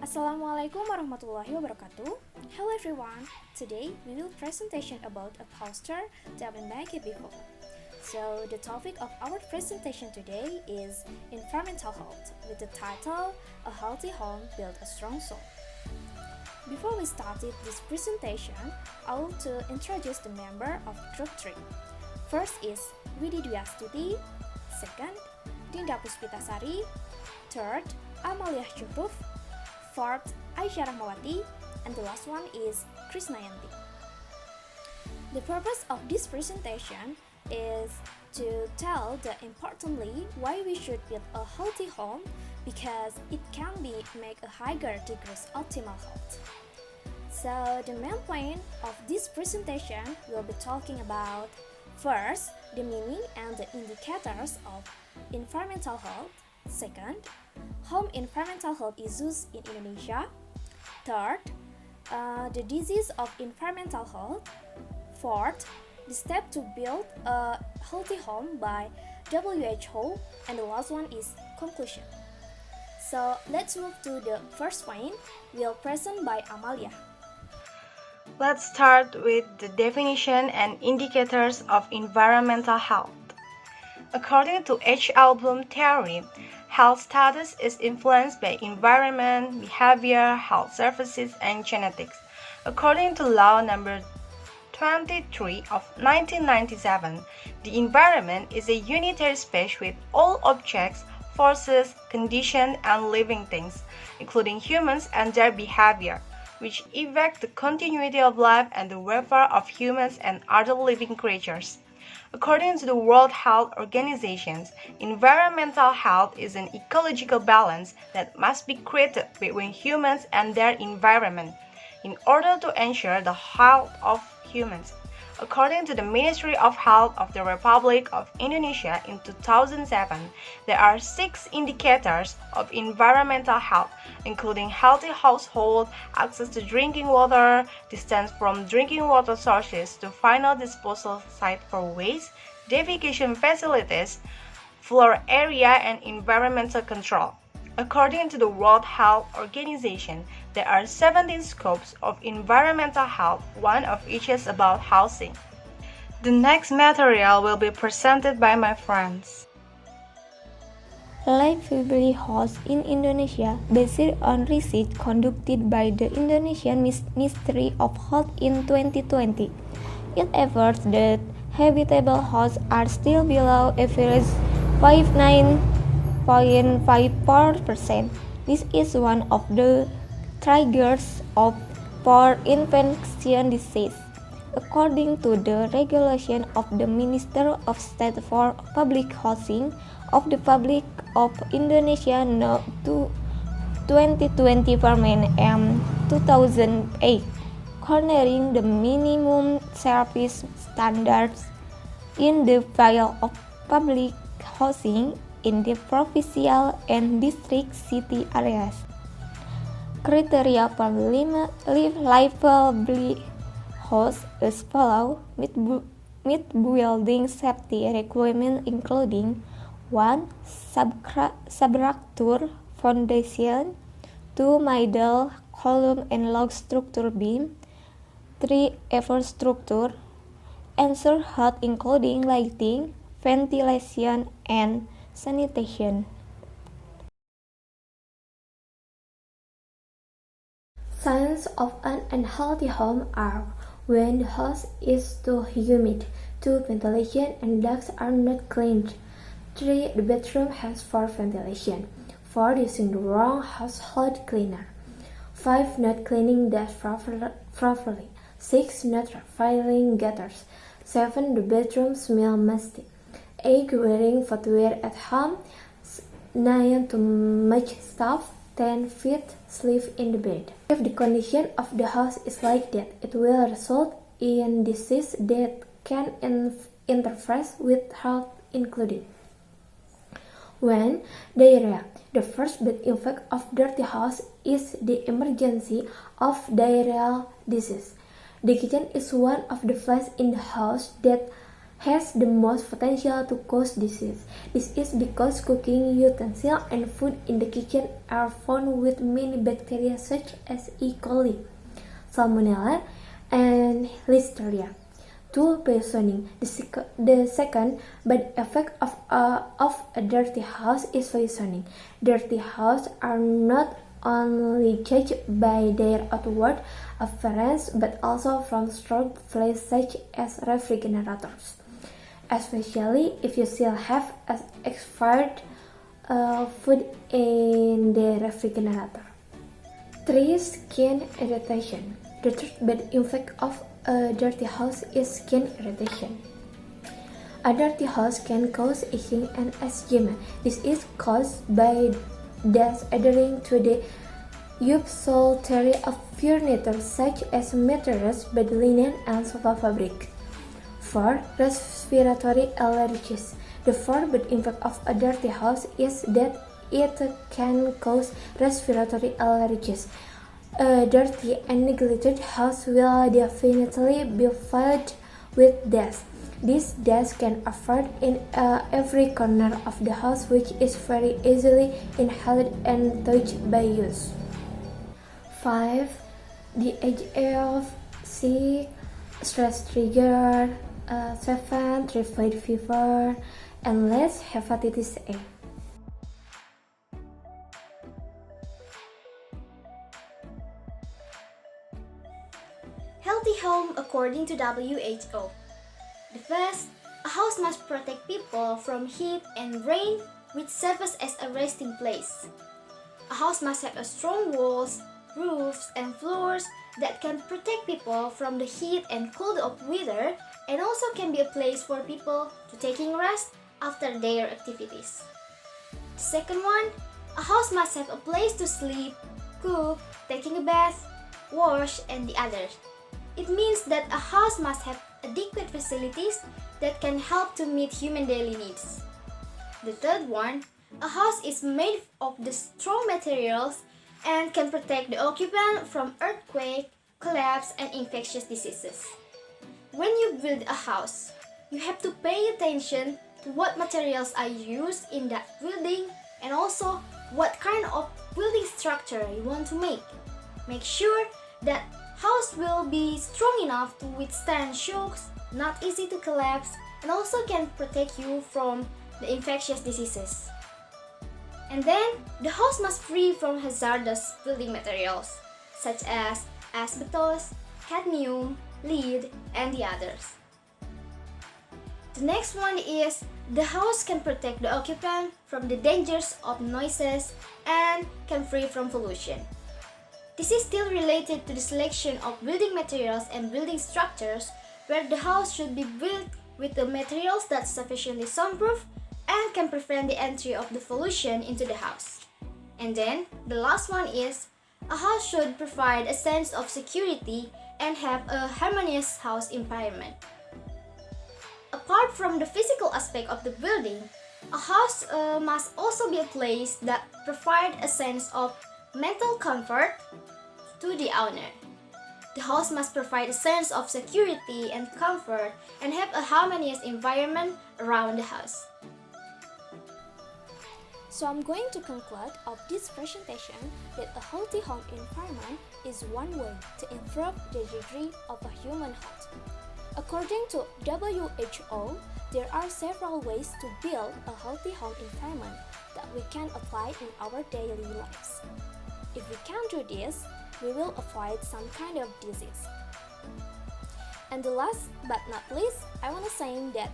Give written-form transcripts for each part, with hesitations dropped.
Assalamualaikum warahmatullahi wabarakatuh. Hello everyone. Today we will presentation about a poster that we made before. So the topic of our presentation today is environmental health with the title A Healthy Home Builds a Strong Soul. Before we started this presentation, I want to introduce the member of Group 3. First is Widie Dwi Astuti. Second, Dinda Puspitasati. Third, Amaliah Zukhruf. Fourth, Aisya Rahmawaty, and the last one is Krisna Yanti. The purpose of this presentation is to tell the importantly why we should build a healthy home because it can make a higher degrees optimal health. So the main point of this presentation will be talking about first, the meaning and the indicators of environmental health. Second, home environmental health issues in Indonesia. Third, the disease of environmental health. Fourth, the step to build a healthy home by WHO. And the last one is conclusion. So let's move to the first point, will present by Amaliah. Let's start with the definition and indicators of environmental health. According to H.L. Bloom theory, health status is influenced by environment, behavior, health services, and genetics. According to Law Number 23 of 1997, the environment is a unitary space with all objects, forces, conditions, and living things, including humans and their behavior, which affect the continuity of life and the welfare of humans and other living creatures. According to the World Health Organization, environmental health is an ecological balance that must be created between humans and their environment in order to ensure the health of humans. According to the Ministry of Health of the Republic of Indonesia in 2007, there are 6 indicators of environmental health, including healthy household, access to drinking water, distance from drinking water sources to final disposal site for waste, defecation facilities, floor area, and environmental control. According to the World Health Organization, there are 17 scopes of environmental health, one of each is about housing. The next material will be presented by my friends. Livable house in Indonesia based on research conducted by the Indonesian Ministry of Health in 2020. It avers that habitable houses are still below average 59.54%. This is one of the triggers for infectious disease. According to the regulation of the Minister of State for Public Housing of the Republic of Indonesia No. 2020 and 2008, cornering the minimum service standards in the field of public housing in the provincial and district city areas. Criteria for livable house is follow meet building safety requirements including 1. Substructure foundation, 2. Middle column and log structure beam, 3. infrastructure, ensure health including lighting, ventilation, and sanitation. Signs of an unhealthy home are when the house is too humid, 2. Ventilation and ducts are not cleaned, 3. The bedroom has poor ventilation, 4. Using the wrong household cleaner, 5. Not cleaning dust properly, 6. Not filling gutters, 7. The bedroom smells musty, 8. Wearing footwear at home, 9. Too much stuff, 10. Sleep in the bed. If the condition of the house is like that, it will result in disease that can interfere with health, including 1. Diarrhea. The first bad effect of dirty house is the emergency of diarrheal disease. The kitchen is one of the places in the house that has the most potential to cause disease. This is because cooking utensils and food in the kitchen are found with many bacteria such as E. coli, Salmonella, and Listeria. 2. Poisoning. The second bad effect of a dirty house is poisoning. Dirty houses are not only judged by their outward appearance but also from stored flaws such as refrigerators, especially if you still have expired food in the refrigerator. 3. Skin irritation. The third bad effect of a dirty house is skin irritation. A dirty house can cause itching and eczema. This is caused by dust adhering to the upholstery of furniture such as mattress, bed linen, and sofa fabric. 4. Respiratory allergies. The fourth bad effect of a dirty house is that it can cause respiratory allergies. A dirty and neglected house will definitely be filled with dust. This dust can appear in every corner of the house, which is very easily inhaled and touched by use. 5. The age of 6. Stress trigger. 7. Typhoid fever. And last, hepatitis A. Healthy home according to WHO. The first, a house must protect people from heat and rain, which serves as a resting place. A house must have strong walls, roofs, and floors that can protect people from the heat and cold of weather, and also can be a place for people to taking rest after their activities. The second one, a house must have a place to sleep, cook, taking a bath, wash, and the others. It means that a house must have adequate facilities that can help to meet human daily needs. The third one, a house is made of the strong materials and can protect the occupant from earthquake, collapse, and infectious diseases. When you build a house, you have to pay attention to what materials are used in that building and also what kind of building structure you want to make. Make sure that house will be strong enough to withstand shocks, not easy to collapse, and also can protect you from the infectious diseases. And then, the house must free from hazardous building materials, such as asbestos, cadmium, lead, and the others. The next one is, the house can protect the occupant from the dangers of noises and can free from pollution. This is still related to the selection of building materials and building structures, where the house should be built with the materials that's sufficiently soundproof and can prevent the entry of the pollution into the house. And then, the last one is, a house should provide a sense of security and have a harmonious house environment. Apart from the physical aspect of the building, a house must also be a place that provides a sense of mental comfort to the owner. The house must provide a sense of security and comfort and have a harmonious environment around the house. So I'm going to conclude of this presentation that a healthy home environment is one way to improve the degree of a human health. According to WHO, there are several ways to build a healthy home environment that we can apply in our daily lives. If we can do this, we will avoid some kind of disease. And the last but not least, I want to say that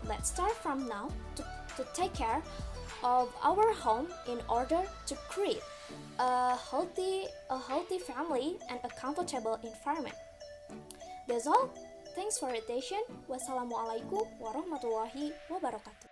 let's start from now to take care of our home in order to create a healthy family and a comfortable environment. That's all. Thanks for your attention. Wassalamualaikum warahmatullahi wabarakatuh.